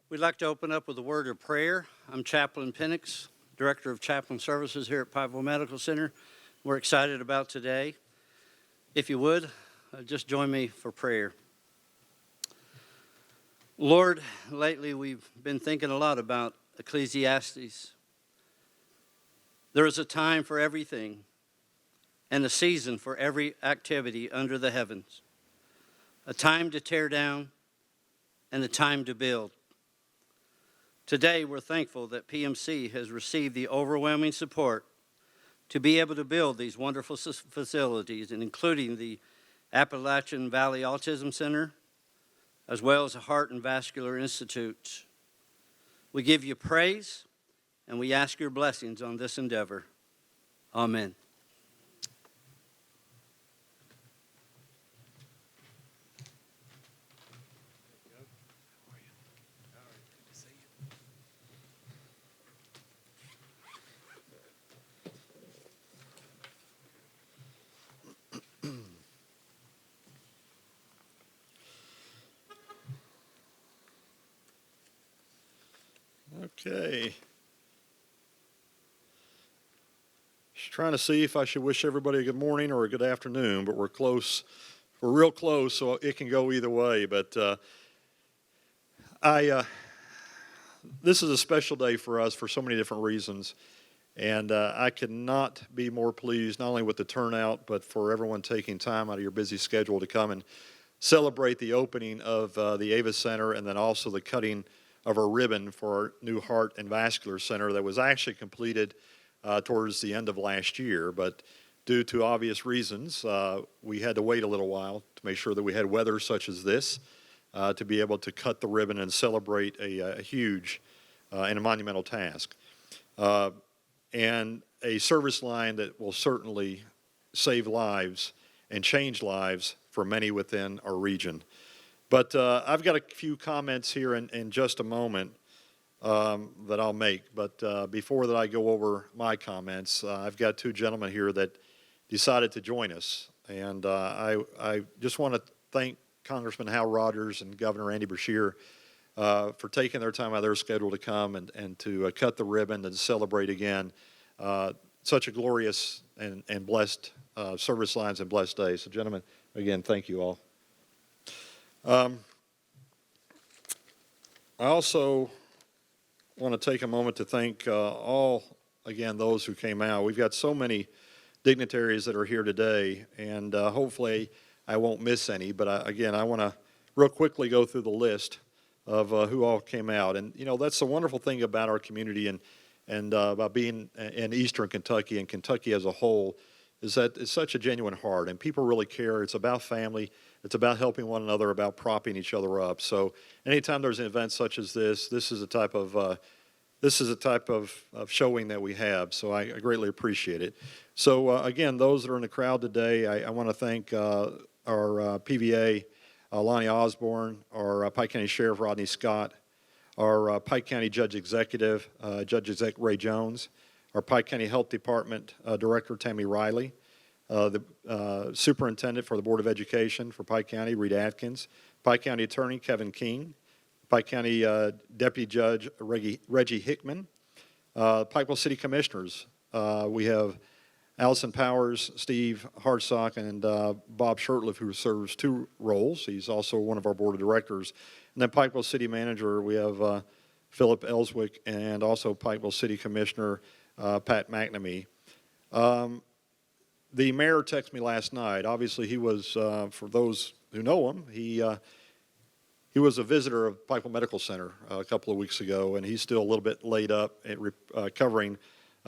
We'd like to open up with a word of prayer. I'm Chaplain Penix, Director of Chaplain Services here at Pikeville Medical Center. We're excited about today. If you would, just join me for prayer. Lord, lately we've been thinking a lot about Ecclesiastes. There is a time for everything and a season for every activity under the heavens. A time to tear down and a time to build. Today, we're thankful that PMC has received the overwhelming support to be able to build these wonderful facilities, and including the Appalachian Valley Autism Center, as well as the Heart and Vascular Institute. We give you praise, and we ask your blessings on this endeavor. Amen. Okay. Just trying to see if I should wish everybody a good morning or a good afternoon, but we're close. We're real close, so it can go either way. But this is a special day for us for so many different reasons, and I could not be more pleased not only with the turnout, but for everyone taking time out of your busy schedule to come and celebrate the opening of the Ava Center, and then also the cutting of our ribbon for our new Heart and Vascular Center that was actually completed towards the end of last year. But due to obvious reasons, we had to wait a little while to make sure that we had weather such as this to be able to cut the ribbon and celebrate a huge and a monumental task. And a service line that will certainly save lives and change lives for many within our region. But I've got a few comments here in just a moment that I'll make. But before that I go over my comments, I've got two gentlemen here that decided to join us. And I just want to thank Congressman Hal Rogers and Governor Andy Beshear for taking their time out of their schedule to come and to cut the ribbon and celebrate again such a glorious and blessed service lines and blessed day. So gentlemen, again, thank you all. I also want to take a moment to thank those who came out. We've got so many dignitaries that are here today, and hopefully I won't miss any, but I want to real quickly go through the list of who all came out. And, you know, that's the wonderful thing about our community and about being in Eastern Kentucky and Kentucky as a whole, is that it's such a genuine heart, and people really care. It's about family. It's about helping one another, about propping each other up. So anytime there's an event such as this is a type of showing that we have. So I greatly appreciate it. So again, those that are in the crowd today, I want to thank our PVA, Lonnie Osborne, our Pike County Sheriff Rodney Scott, our Pike County Judge Executive, Judge Ray Jones, our Pike County Health Department Director Tammy Riley, the Superintendent for the Board of Education for Pike County, Reed Atkins, Pike County Attorney Kevin King, Pike County Deputy Judge Reggie Hickman, Pikeville City Commissioners. We have Allison Powers, Steve Hartsock, and Bob Shurtleff, who serves two roles. He's also one of our Board of Directors. And then Pikeville City Manager, we have Philip Ellswick, and also Pikeville City Commissioner Pat McNamee. The mayor texted me last night. Obviously, he was, for those who know him, he was a visitor of Pikeville Medical Center a couple of weeks ago, and he's still a little bit laid up at recovering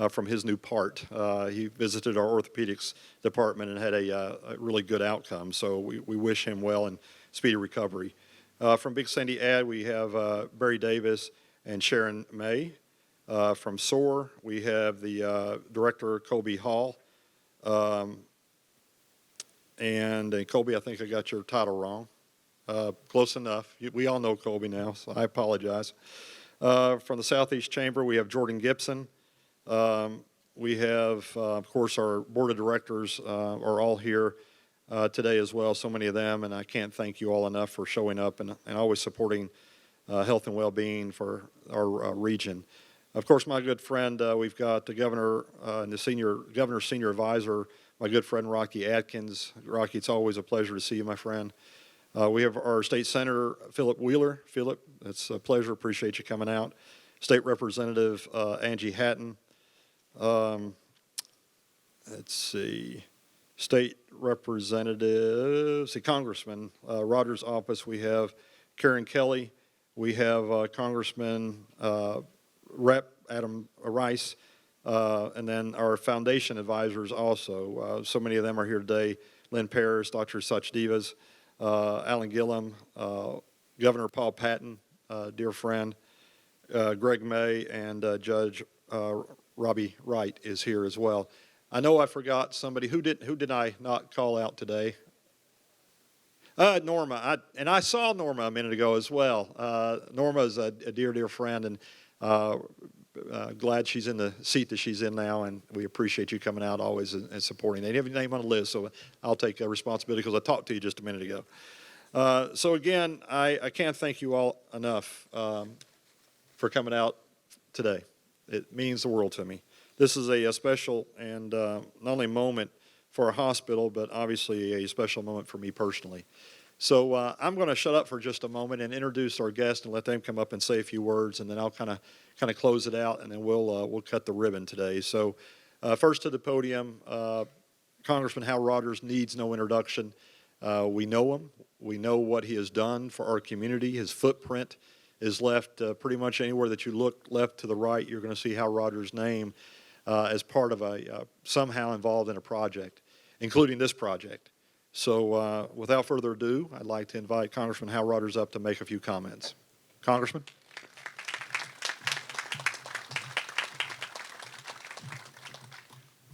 from his new part. He visited our orthopedics department and had a really good outcome, so we wish him well and speedy recovery. From Big Sandy Ad, we have Barry Davis and Sharon May. From SOAR, we have the Director, Kobe Hall. And Kobe, I think I got your title wrong. Close enough. We all know Kobe now, so I apologize. From the Southeast Chamber, we have Jordan Gibson. We have, of course, our Board of Directors are all here today as well, so many of them, and I can't thank you all enough for showing up and always supporting health and well-being for our region. Of course, my good friend, we've got the governor and the governor's senior advisor, my good friend Rocky Atkins. Rocky, it's always a pleasure to see you, my friend. We have our state senator, Philip Wheeler. Philip, it's a pleasure. Appreciate you coming out. State Representative Angie Hatton. Let's see. State Representative, Congressman Rogers' office. We have Karen Kelly. We have Congressman Rep. Adam Rice, and then our foundation advisors also. So many of them are here today. Lynn Paris, Dr. Sachdevas, Alan Gillum, Governor Paul Patton, dear friend, Greg May, and Judge Robbie Wright is here as well. I know I forgot somebody. Who did I not call out today? Norma. I saw Norma a minute ago as well. Norma is a dear, dear friend, and glad she's in the seat that she's in now, and we appreciate you coming out always and supporting. They have your name on the list, so I'll take responsibility because I talked to you just a minute ago. So again, I can't thank you all enough for coming out today. It means the world to me. This is a special and not only moment for our hospital, but obviously a special moment for me personally. So I'm going to shut up for just a moment and introduce our guests and let them come up and say a few words, and then I'll kind of close it out, and then we'll cut the ribbon today. So first to the podium, Congressman Hal Rogers needs no introduction. We know him. We know what he has done for our community. His footprint is left pretty much anywhere that you look left to the right. You're going to see Hal Rogers' name as part of somehow involved in a project, including this project. So without further ado, I'd like to invite Congressman Hal Rogers up to make a few comments. Congressman?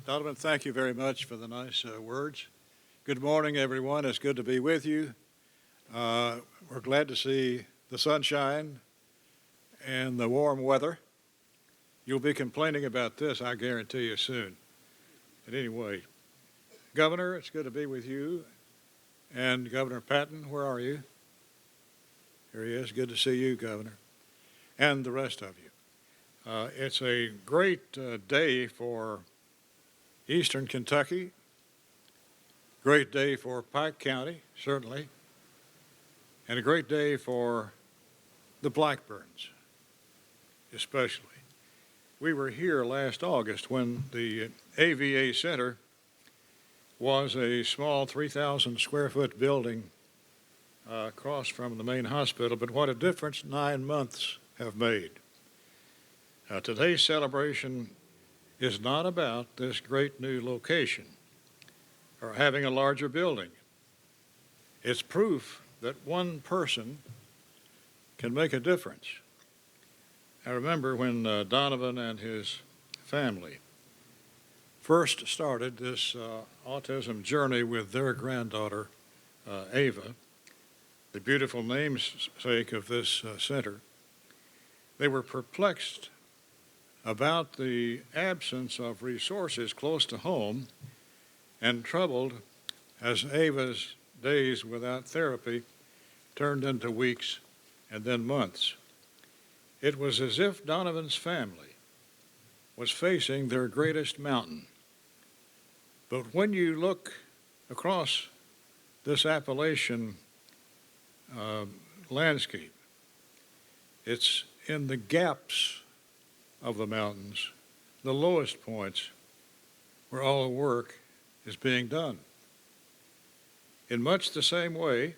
Donovan, thank you very much for the nice words. Good morning, everyone. It's good to be with you. We're glad to see the sunshine and the warm weather. You'll be complaining about this, I guarantee you, soon. But anyway, Governor, it's good to be with you. And Governor Patton, where are you? Here he is. Good to see you, Governor. And the rest of you. It's a great day for Eastern Kentucky. Great day for Pike County, certainly. And a great day for the Blackburns, especially. We were here last August when the AVA Center was a small 3,000 square foot building across from the main hospital, but what a difference 9 months have made. Today's celebration is not about this great new location or having a larger building. It's proof that one person can make a difference. I remember when Donovan and his family first started this autism journey with their granddaughter, Ava, the beautiful namesake of this center. They were perplexed about the absence of resources close to home and troubled as Ava's days without therapy turned into weeks and then months. It was as if Donovan's family was facing their greatest mountain. But when you look across this Appalachian landscape, it's in the gaps of the mountains, the lowest points, where all the work is being done. In much the same way,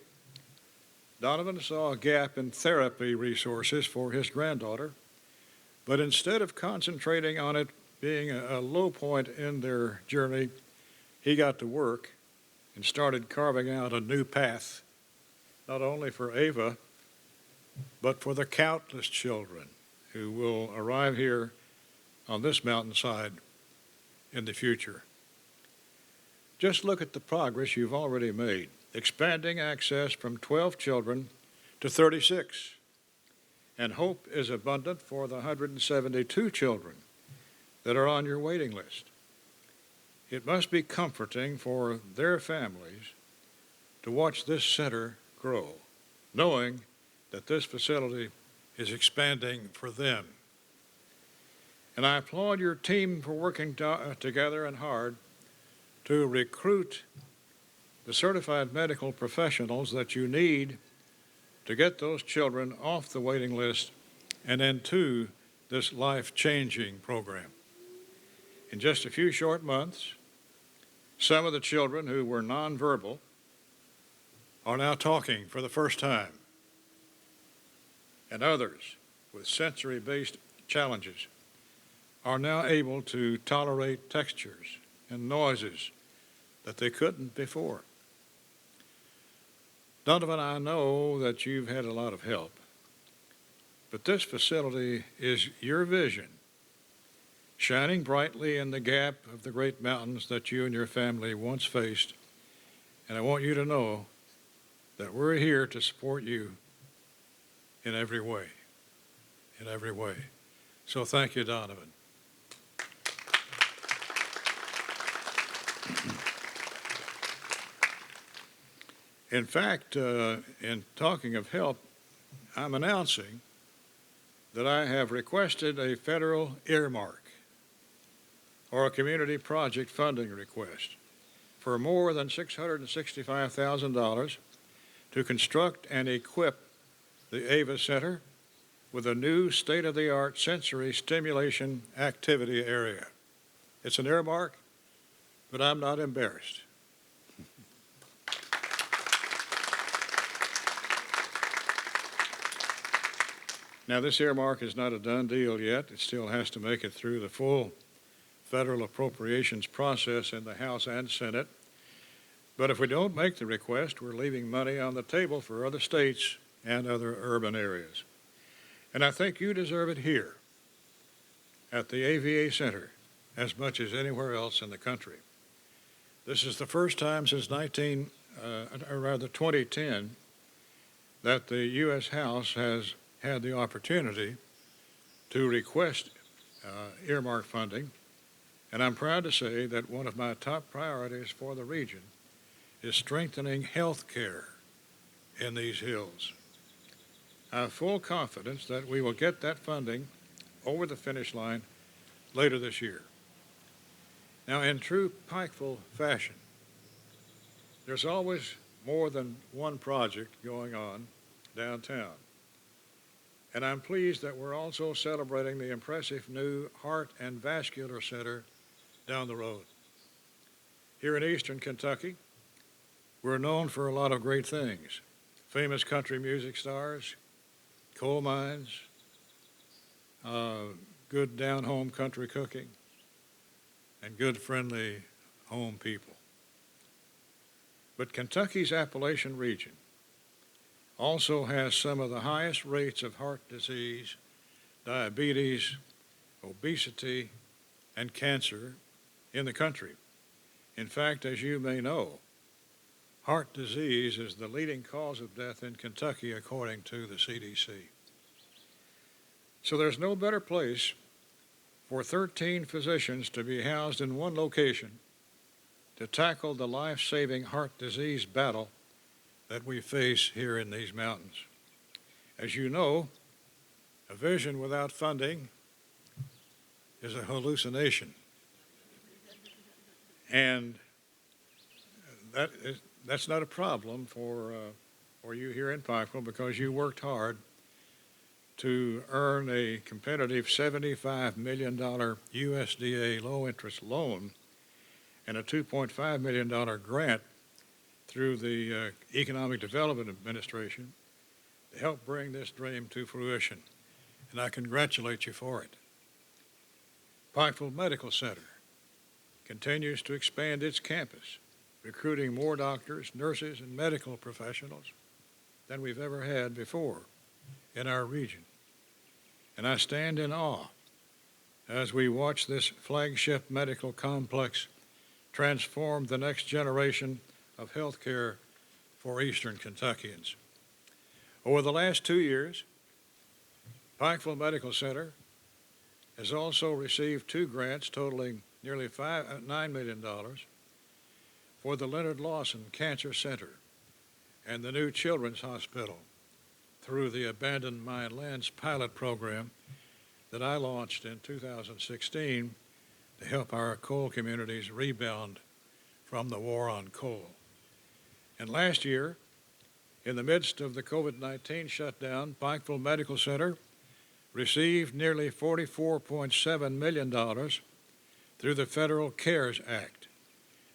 Donovan saw a gap in therapy resources for his granddaughter, but instead of concentrating on it being a low point in their journey, he got to work and started carving out a new path, not only for Ava, but for the countless children who will arrive here on this mountainside in the future. Just look at the progress you've already made, expanding access from 12 children to 36. And hope is abundant for the 172 children that are on your waiting list. It must be comforting for their families to watch this center grow, knowing that this facility is expanding for them. And I applaud your team for working together and hard to recruit the certified medical professionals that you need to get those children off the waiting list and into this life-changing program. In just a few short months, some of the children who were nonverbal are now talking for the first time, and others with sensory-based challenges are now able to tolerate textures and noises that they couldn't before. Donovan, I know that you've had a lot of help, but this facility is your vision, shining brightly in the gap of the great mountains that you and your family once faced, and I want you to know that we're here to support you in every way, in every way. So thank you, Donovan. In fact, in talking of help, I'm announcing that I have requested a federal earmark or a community project funding request for more than $665,000 to construct and equip the AVA Center with a new state-of-the-art sensory stimulation activity area. It's an earmark, but I'm not embarrassed. Now, this earmark is not a done deal yet. It still has to make it through the full federal appropriations process in the House and Senate. But if we don't make the request, we're leaving money on the table for other states and other urban areas. And I think you deserve it here at the AVA Center as much as anywhere else in the country. This is the first time since 2010 that the U.S. House has had the opportunity to request earmark funding, and I'm proud to say that one of my top priorities for the region is strengthening health care in these hills. I have full confidence that we will get that funding over the finish line later this year. Now, in true Pikeville fashion, there's always more than one project going on downtown. And I'm pleased that we're also celebrating the impressive new Heart and Vascular Center down the road. Here in eastern Kentucky, we're known for a lot of great things. Famous country music stars, coal mines, good down-home country cooking, and good, friendly home people. But Kentucky's Appalachian region also has some of the highest rates of heart disease, diabetes, obesity, and cancer in the country. In fact, as you may know, heart disease is the leading cause of death in Kentucky according to the CDC. So there's no better place for 13 physicians to be housed in one location to tackle the life-saving heart disease battle that we face here in these mountains. As you know, a vision without funding is a hallucination. And that's not a problem for you here in Pikeville, because you worked hard to earn a competitive $75 million USDA low-interest loan and a $2.5 million grant through the Economic Development Administration to help bring this dream to fruition. And I congratulate you for it. Pikeville Medical Center continues to expand its campus, recruiting more doctors, nurses, and medical professionals than we've ever had before in our region. And I stand in awe as we watch this flagship medical complex transform the next generation of health care for eastern Kentuckians. Over the last 2 years, Pikeville Medical Center has also received 2 grants totaling nearly $9 million for the Leonard Lawson Cancer Center and the new Children's Hospital through the Abandoned Mine Lands pilot program that I launched in 2016 to help our coal communities rebound from the war on coal. And last year, in the midst of the COVID-19 shutdown, Pikeville Medical Center received nearly $44.7 million through the Federal CARES Act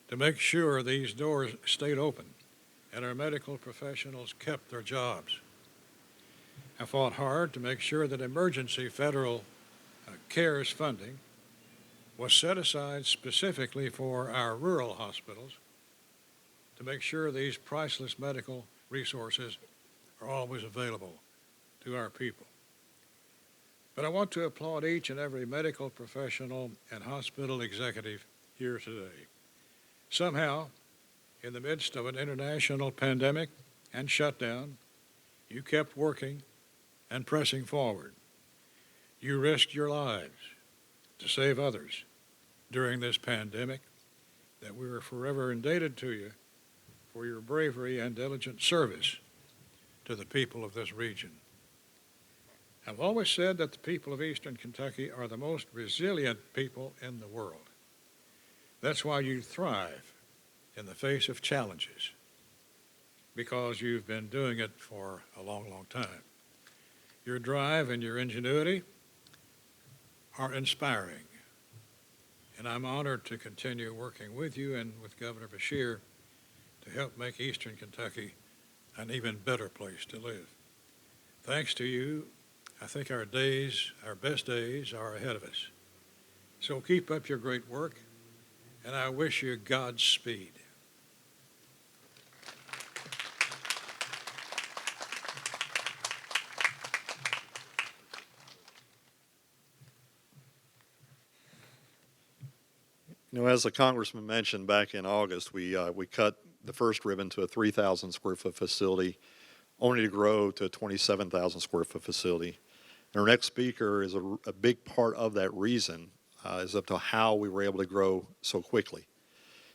to make sure these doors stayed open and our medical professionals kept their jobs. I fought hard to make sure that emergency federal CARES funding was set aside specifically for our rural hospitals to make sure these priceless medical resources are always available to our people. But I want to applaud each and every medical professional and hospital executive here today. Somehow, in the midst of an international pandemic and shutdown, you kept working and pressing forward. You risked your lives to save others during this pandemic that we are forever indebted to you for your bravery and diligent service to the people of this region. I've always said that the people of Eastern Kentucky are the most resilient people in the world. That's why you thrive in the face of challenges, because you've been doing it for a long, long time. Your drive and your ingenuity are inspiring, and I'm honored to continue working with you and with Governor Beshear to help make Eastern Kentucky an even better place to live. Thanks to you, I think our best days are ahead of us. So keep up your great work, and I wish you Godspeed. You know, as the congressman mentioned, back in August, we cut the first ribbon to a 3,000 square foot facility, only to grow to a 27,000 square foot facility. And our next speaker is a big part of that reason, is up to how we were able to grow so quickly.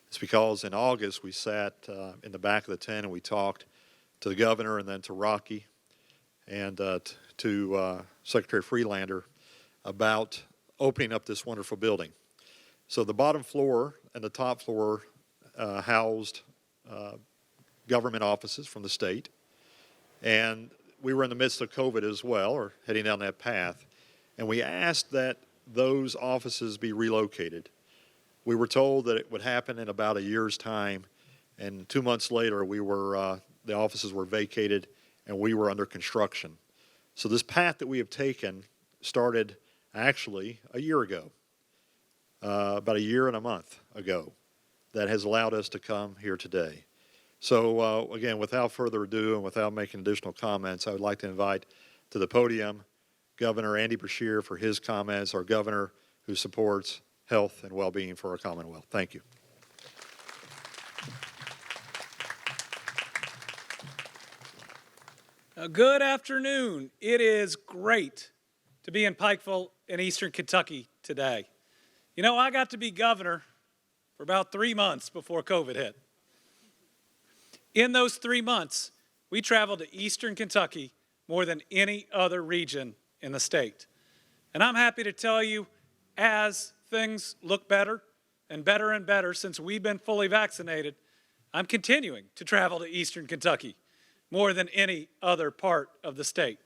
It's because in August we sat in the back of the tent and we talked to the governor and then to Rocky and to Secretary Freelander about opening up this wonderful building. So the bottom floor and the top floor housed government offices from the state. And we were in the midst of COVID as well, or heading down that path. And we asked that those offices be relocated. We were told that it would happen in about a year's time. And 2 months later, the offices were vacated and we were under construction. So this path that we have taken started actually a year ago. About a year and a month ago, that has allowed us to come here today. So again, without further ado and without making additional comments, I would like to invite to the podium Governor Andy Beshear for his comments, our governor who supports health and well-being for our Commonwealth. Thank you. Good afternoon. It is great to be in Pikeville in Eastern Kentucky today. You know, I got to be governor for about 3 months before COVID hit. In those 3 months, we traveled to Eastern Kentucky more than any other region in the state. And I'm happy to tell you, as things look better and better since we've been fully vaccinated, I'm continuing to travel to Eastern Kentucky more than any other part of the state.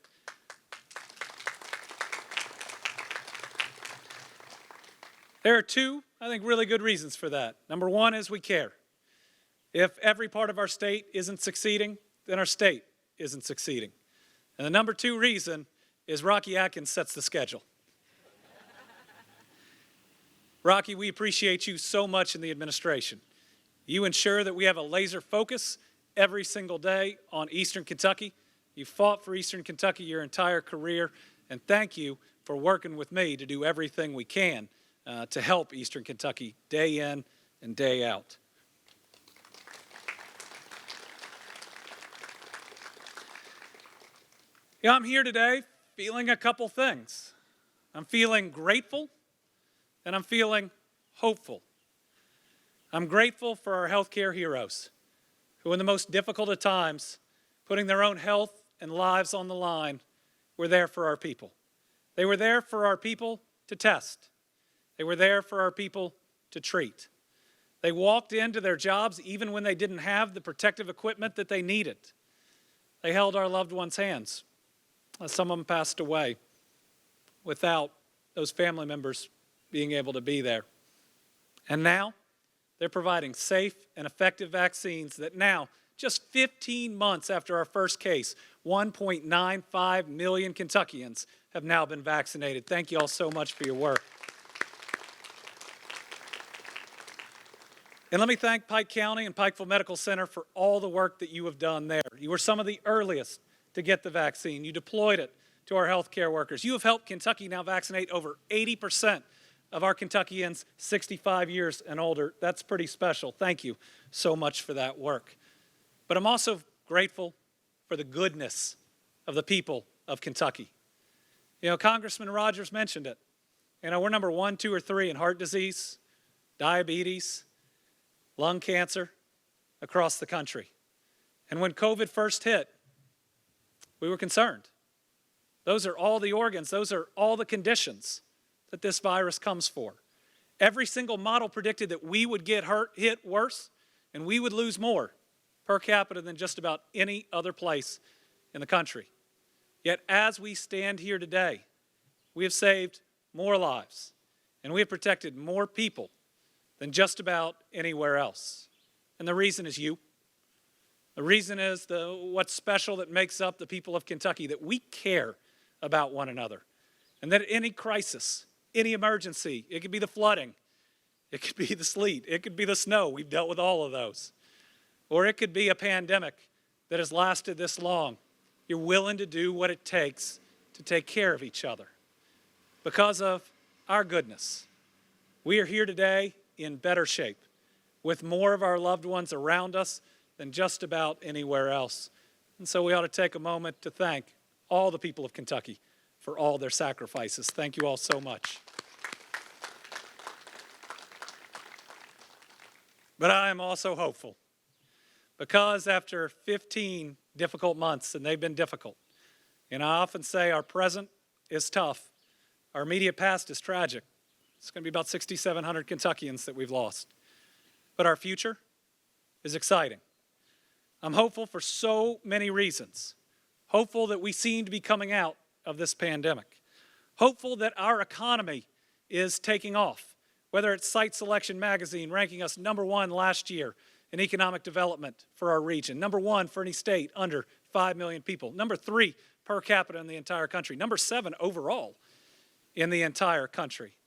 There are two, I think, really good reasons for that. Number one is we care. If every part of our state isn't succeeding, then our state isn't succeeding. And the number two reason is Rocky Atkins sets the schedule. Rocky, we appreciate you so much in the administration. You ensure that we have a laser focus every single day on Eastern Kentucky. You fought for Eastern Kentucky your entire career, and thank you for working with me to do everything we can to help Eastern Kentucky day in and day out. Yeah, I'm here today feeling a couple things. I'm feeling grateful and I'm feeling hopeful. I'm grateful for our healthcare heroes who in the most difficult of times, putting their own health and lives on the line were there for our people. They were there for our people to test. They were there for our people to treat. They walked into their jobs even when they didn't have the protective equipment that they needed. They held our loved ones' hands. Some of them passed away without those family members being able to be there. And now, they're providing safe and effective vaccines that now, just 15 months after our first case, 1.95 million Kentuckians have now been vaccinated. Thank you all so much for your work. And let me thank Pike County and Pikeville Medical Center for all the work that you have done there. You were some of the earliest to get the vaccine. You deployed it to our healthcare workers. You have helped Kentucky now vaccinate over 80% of our Kentuckians 65 years and older. That's pretty special. Thank you so much for that work. But I'm also grateful for the goodness of the people of Kentucky. You know, Congressman Rogers mentioned it. You know, we're number 1, 2, or 3 in heart disease, diabetes, lung cancer across the country. And when COVID first hit, we were concerned. Those are all the organs, those are all the conditions that this virus comes for. Every single model predicted that we would get hit worse, and we would lose more per capita than just about any other place in the country. Yet as we stand here today, we have saved more lives, and we have protected more people than just about anywhere else. And the reason is you. The reason is what's special that makes up the people of Kentucky, that we care about one another. And that any crisis, any emergency, it could be the flooding, it could be the sleet, it could be the snow, we've dealt with all of those. Or it could be a pandemic that has lasted this long. You're willing to do what it takes to take care of each other. Because of our goodness, we are here today in better shape, with more of our loved ones around us than just about anywhere else. And so we ought to take a moment to thank all the people of Kentucky for all their sacrifices. Thank you all so much. But I am also hopeful, because after 15 difficult months, and they've been difficult, and I often say our present is tough, our immediate past is tragic. It's going to be about 6,700 Kentuckians that we've lost. But our future is exciting. I'm hopeful for so many reasons. Hopeful that we seem to be coming out of this pandemic. Hopeful that our economy is taking off, whether it's Site Selection Magazine ranking us #1 last year in economic development for our region, #1 for any state under 5 million people, #3 per capita in the entire country, #7 overall in the entire country.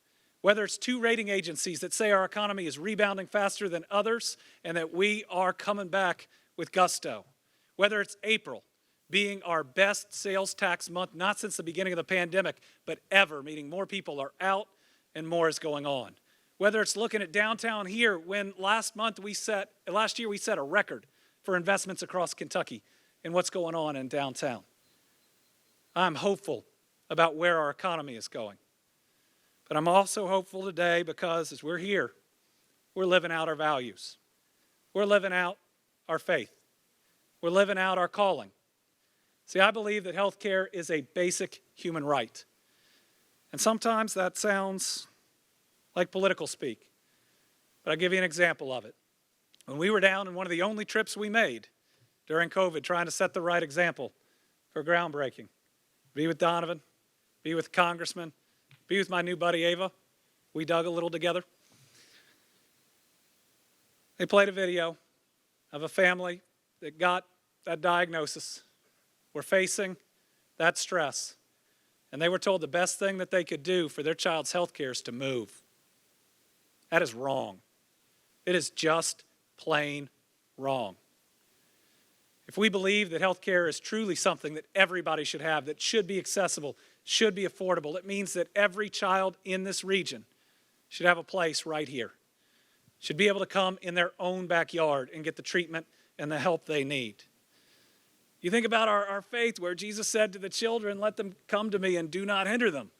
Whether it's 2 rating agencies that say our economy is rebounding faster than others and that we are coming back with gusto. Whether it's April being our best sales tax month, not since the beginning of the pandemic, but ever, meaning more people are out and more is going on. Whether it's looking at downtown here, when last year we set a record for investments across Kentucky and what's going on in downtown. I'm hopeful about where our economy is going. But I'm also hopeful today because as we're here, we're living out our values. We're living out our faith. We're living out our calling. See, I believe that health care is a basic human right. And sometimes that sounds like political speak. But I'll give you an example of it. When we were down in one of the only trips we made during COVID, trying to set the right example for groundbreaking, be with Donovan, be with Congressman, be with my new buddy Ava. We dug a little together. They played a video of a family that got that diagnosis, were facing that stress, and they were told the best thing that they could do for their child's health care is to move. That is wrong. It is just plain wrong. If we believe that health care is truly something that everybody should have, that should be accessible, should be affordable, it means that every child in this region should have a place right here, should be able to come in their own backyard and get the treatment and the help they need. You think about our faith where Jesus said to the children, let them come to me and do not hinder them.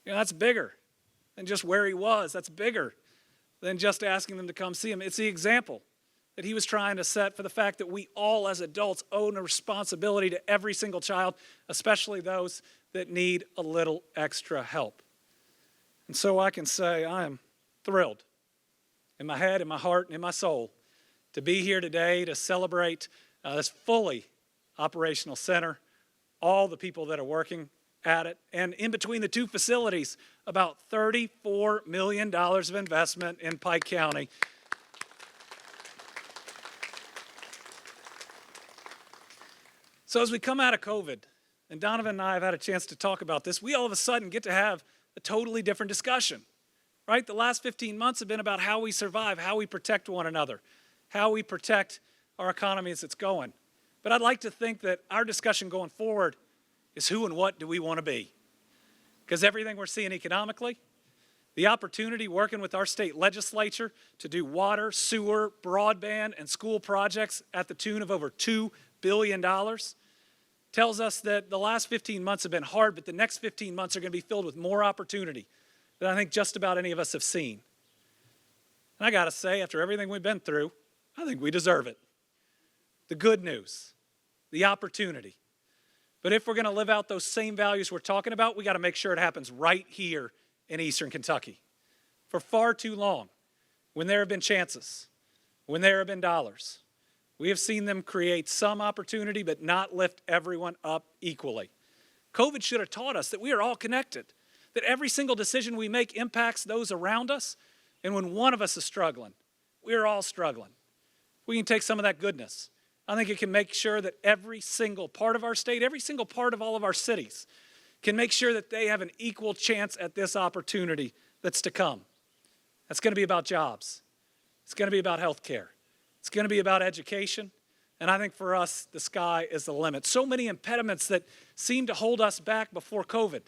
You know, that's bigger than just where he was. That's bigger than just asking them to come see him. It's the example that he was trying to set for the fact that we all as adults own a responsibility to every single child, especially those that need a little extra help. And so I can say I am thrilled in my head, in my heart, and in my soul to be here today to celebrate this fully operational center, all the people that are working at it, and in between the two facilities, about $34 million of investment in Pike County. So as we come out of COVID, and Donovan and I have had a chance to talk about this, we all of a sudden get to have a totally different discussion, right? The last 15 months have been about how we survive, how we protect one another, how we protect our economy as it's going. But I'd like to think that our discussion going forward is who and what do we want to be? Because everything we're seeing economically, the opportunity working with our state legislature to do water, sewer, broadband, and school projects at the tune of over $2 billion tells us that the last 15 months have been hard, but the next 15 months are going to be filled with more opportunity than I think just about any of us have seen. And I got to say, after everything we've been through, I think we deserve it. The good news, the opportunity. But if we're going to live out those same values we're talking about, we got to make sure it happens right here in Eastern Kentucky. For far too long, when there have been chances, when there have been dollars, we have seen them create some opportunity but not lift everyone up equally. COVID should have taught us that we are all connected, that every single decision we make impacts those around us, and when one of us is struggling, we are all struggling. We can take some of that goodness. I think it can make sure that every single part of our state, every single part of all of our cities can make sure that they have an equal chance at this opportunity that's to come. That's going to be about jobs. It's going to be about health care. It's going to be about education. And I think for us, the sky is the limit. So many impediments that seemed to hold us back before COVID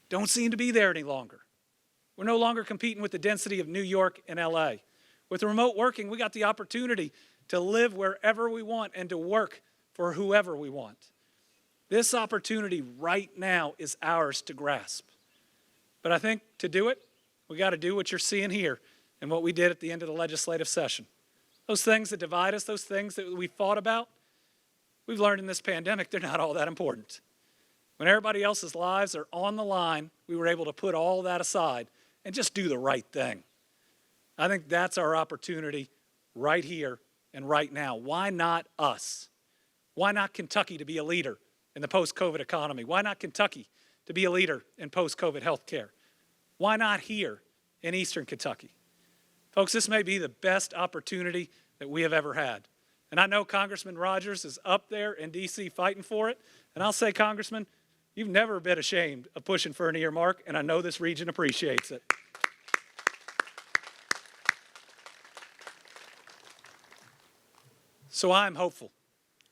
don't seem to be there any longer. We're no longer competing with the density of New York and LA. With remote working, we got the opportunity to live wherever we want and to work for whoever we want. This opportunity right now is ours to grasp. But I think to do it, we got to do what you're seeing here and what we did at the end of the legislative session. Those things that divide us, those things that we fought about, we've learned in this pandemic they're not all that important. When everybody else's lives are on the line, we were able to put all that aside and just do the right thing. I think that's our opportunity right here and right now. Why not us? Why not Kentucky to be a leader in the post-COVID economy? Why not Kentucky to be a leader in post-COVID health care? Why not here in Eastern Kentucky? Folks, this may be the best opportunity that we have ever had. And I know Congressman Rogers is up there in D.C. fighting for it. And I'll say, Congressman, you've never been ashamed of pushing for an earmark, and I know this region appreciates it. So I'm hopeful,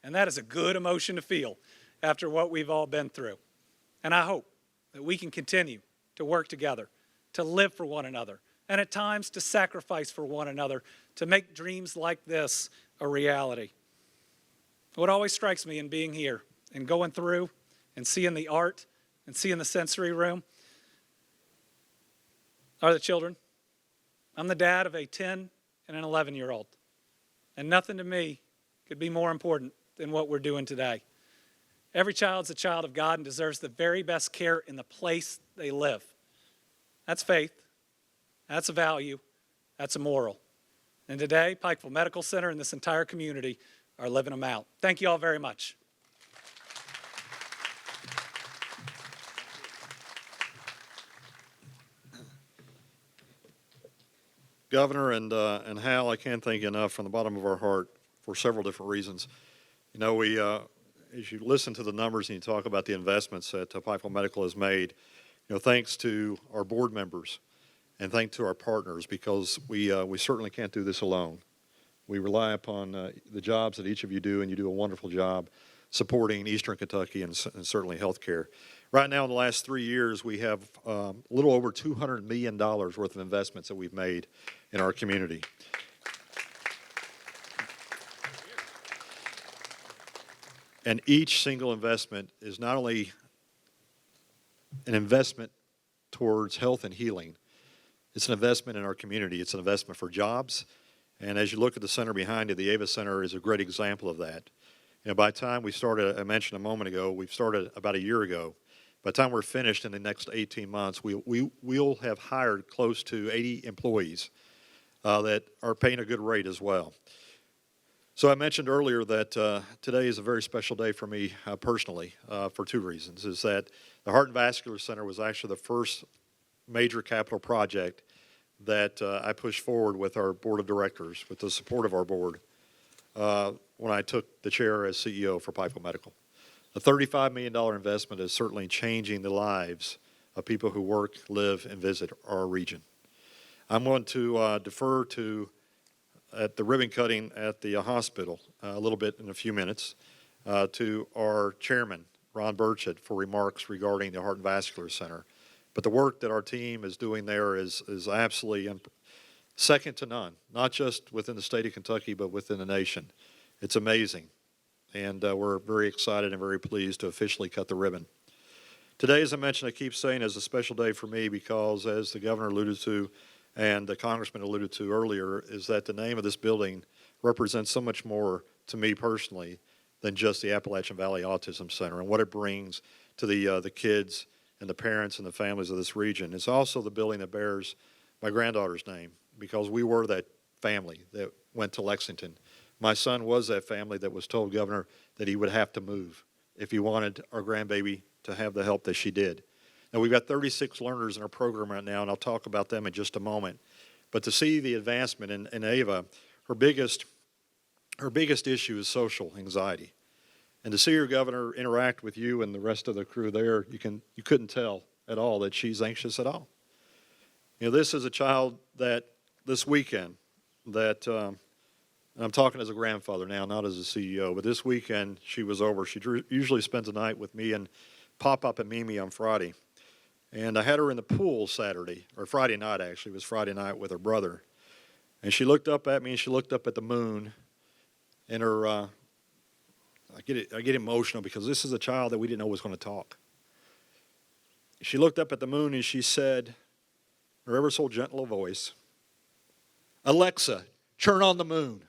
and that is a good emotion to feel after what we've all been through. And I hope that we can continue to work together, to live for one another, and at times to sacrifice for one another, to make dreams like this a reality. What always strikes me in being here and going through and seeing the art and seeing the sensory room are the children. I'm the dad of a 10 and an 11-year-old, and nothing to me could be more important than what we're doing today. Every child's a child of God and deserves the very best care in the place they live. That's faith. That's a value. That's a moral. And today, Pikeville Medical Center and this entire community are living them out. Thank you all very much. Governor and Hal, I can't thank you enough from the bottom of our heart for several different reasons. You know, as you listen to the numbers and you talk about the investments that Pikeville Medical has made, you know, thanks to our board members and thanks to our partners, because we certainly can't do this alone. We rely upon the jobs that each of you do, and you do a wonderful job supporting Eastern Kentucky and certainly health care. Right now, in the last 3 years, we have a little over $200 million worth of investments that we've made in our community. And each single investment is not only an investment towards health and healing, it's an investment in our community. It's an investment for jobs. And as you look at the center behind it, the Ava Center is a great example of that. By the time we started, I mentioned a moment ago, we've started about a year ago. By the time we're finished in the next 18 months, we'll have hired close to 80 employees that are paying a good rate as well. So I mentioned earlier that today is a very special day for me personally for two reasons. Is that the Heart and Vascular Center was actually the first major capital project that I pushed forward with our board of directors, with the support of our board, when I took the chair as CEO for Pikeville Medical. The $35 million investment is certainly changing the lives of people who work, live, and visit our region. I'm going to defer to at the ribbon cutting at the hospital a little bit in a few minutes to our chairman, Ron Burchett, for remarks regarding the Heart and Vascular Center. But the work that our team is doing there is absolutely second to none, not just within the state of Kentucky, but within the nation. It's amazing. And we're very excited and very pleased to officially cut the ribbon. Today, as I mentioned, I keep saying is a special day for me because, as the governor alluded to and the congressman alluded to earlier, is that the name of this building represents so much more to me personally than just the Appalachian Valley Autism Center and what it brings to the kids and the parents and the families of this region. It's also the building that bears my granddaughter's name because we were that family that went to Lexington. My son was that family that was told, Governor, that he would have to move if he wanted our grandbaby to have the help that she did. Now, we've got 36 learners in our program right now, and I'll talk about them in just a moment. But to see the advancement in Ava, her biggest issue is social anxiety. And to see your governor interact with you and the rest of the crew there, you couldn't tell at all that she's anxious at all. This is a child that this weekend that and I'm talking as a grandfather now, not as a CEO, but this weekend she was over. She usually spends the night with me and Pop-Up and Mimi on Friday. And I had her in the pool Saturday, or Friday night actually. It was Friday night with her brother. And she looked up at me and she looked up at the moon. And her, I get emotional because this is a child that we didn't know was going to talk. She looked up at the moon and she said, in her ever so gentle voice, Alexa, turn on the moon.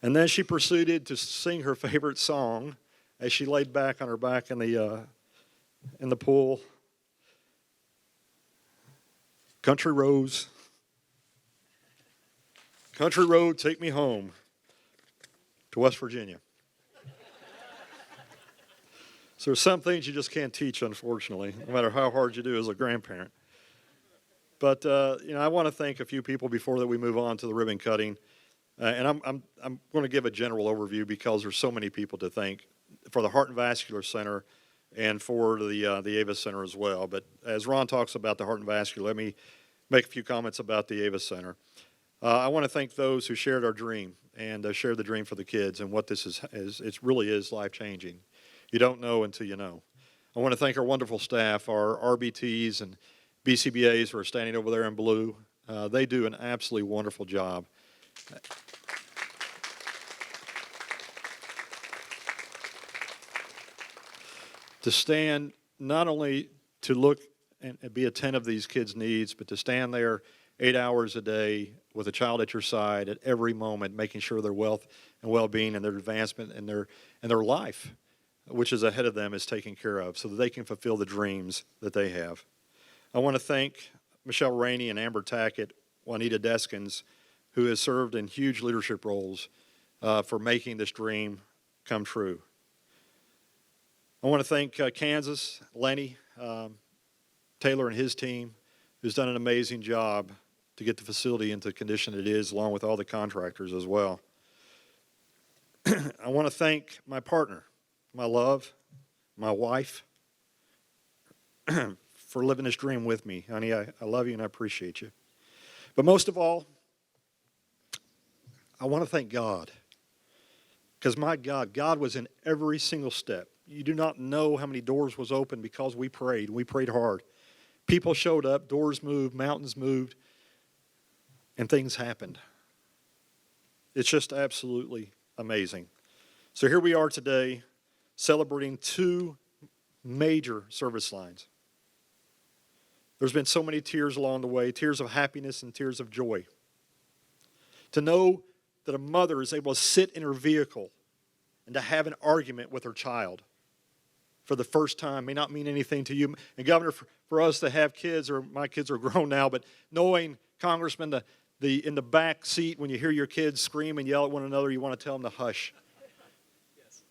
And then she proceeded to sing her favorite song as she laid back on her back in the pool. Country roads, country road, take me home to West Virginia. So there's some things you just can't teach, unfortunately, no matter how hard you do as a grandparent. But I want to thank a few people before that we move on to the ribbon cutting. And I'm going to give a general overview because there's so many people to thank for the Heart and Vascular Center and for the Ava Center as well. But as Ron talks about the Heart and Vascular, let me make a few comments about the Ava Center. I want to thank those who shared our dream and shared the dream for the kids and what this is. It really is life-changing. You don't know until you know. I want to thank our wonderful staff, our RBTs and BCBAs who are standing over there in blue. They do an absolutely wonderful job. To stand, not only to look and be attentive to these kids' needs, but to stand there 8 hours a day with a child at your side at every moment, making sure their wealth and well-being and their advancement and their life, which is ahead of them, is taken care of so that they can fulfill the dreams that they have. I want to thank Michelle Rainey and Amber Tackett, Juanita Deskins, who has served in huge leadership roles for making this dream come true. I want to thank Kansas, Lenny, Taylor and his team, who's done an amazing job to get the facility into the condition it is, along with all the contractors as well. I want to thank my partner, my love, my wife, for living this dream with me. Honey, I love you and I appreciate you. But most of all, I want to thank God. Because my God was in every single step. You do not know how many doors was open because we prayed. We prayed hard. People showed up, doors moved, mountains moved, and things happened. It's just absolutely amazing. So here we are today celebrating two major service lines. There's been so many tears along the way, tears of happiness and tears of joy. To know that a mother is able to sit in her vehicle and to have an argument with her child for the first time may not mean anything to you. And Governor, for us to have kids, or my kids are grown now, but knowing, Congressman, in the back seat when you hear your kids scream and yell at one another, you want to tell them to hush. Yes.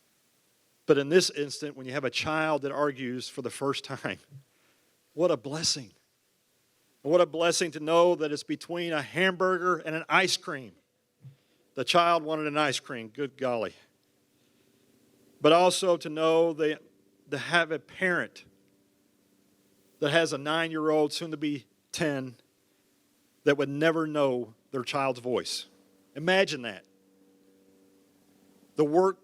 But in this instant, when you have a child that argues for the first time, what a blessing. And what a blessing to know that it's between a hamburger and an ice cream. The child wanted an ice cream, good golly. But also to know that to have a parent that has a 9-year-old, soon to be 10, that would never know their child's voice. Imagine that. The work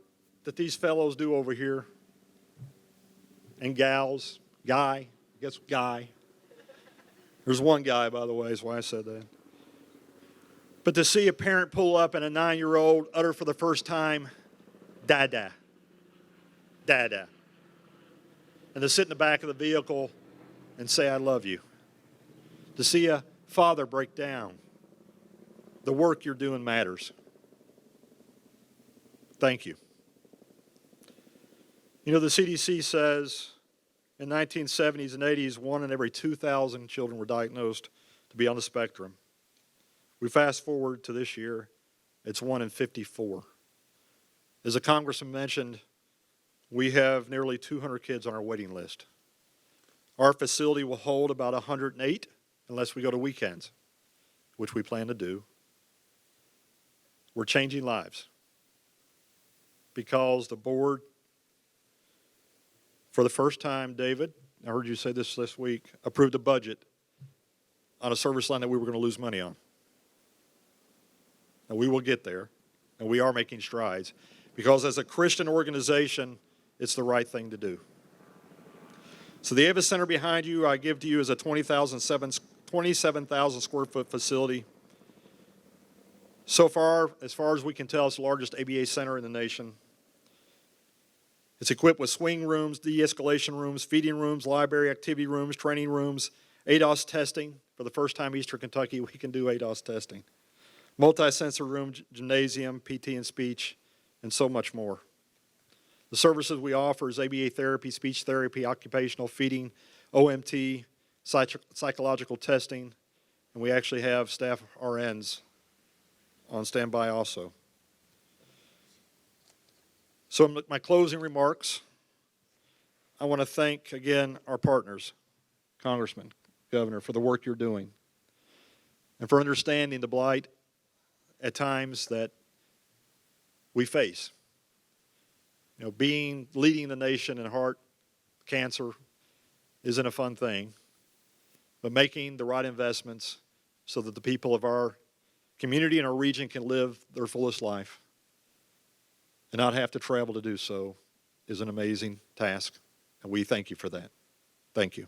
that these fellows do over here, and gals, guy, I guess guy. There's one guy, by the way, is why I said that. But to see a parent pull up and a 9-year-old utter for the first time, Dada, Dada. And to sit in the back of the vehicle and say, I love you. To see a father break down. The work you're doing matters. Thank you. You know, the CDC says in 1970s and 80s, 1 in every 2,000 children were diagnosed to be on the spectrum. We fast forward to this year, it's 1 in 54. As the Congressman mentioned, we have nearly 200 kids on our waiting list. Our facility will hold about 108 unless we go to weekends, which we plan to do. We're changing lives because the board, for the first time, David, I heard you say this week, approved a budget on a service line that we were going to lose money on. And we will get there, and we are making strides because as a Christian organization, it's the right thing to do. So the Avis Center behind you, I give to you as a 27,000 square foot facility. So far as we can tell, it's the largest ABA center in the nation. It's equipped with swing rooms, de-escalation rooms, feeding rooms, library activity rooms, training rooms, ADOS testing. For the first time in Eastern Kentucky, we can do ADOS testing. Multi-sensor room, gymnasium, PT and speech, and so much more. The services we offer is ABA therapy, speech therapy, occupational feeding, OMT, psychological testing, and we actually have staff RNs on standby also. So in my closing remarks, I want to thank again our partners, Congressman, Governor, for the work you're doing and for understanding the blight at times that we face. You know, leading the nation in heart cancer isn't a fun thing, but making the right investments so that the people of our community and our region can live their fullest life and not have to travel to do so is an amazing task, and we thank you for that. Thank you.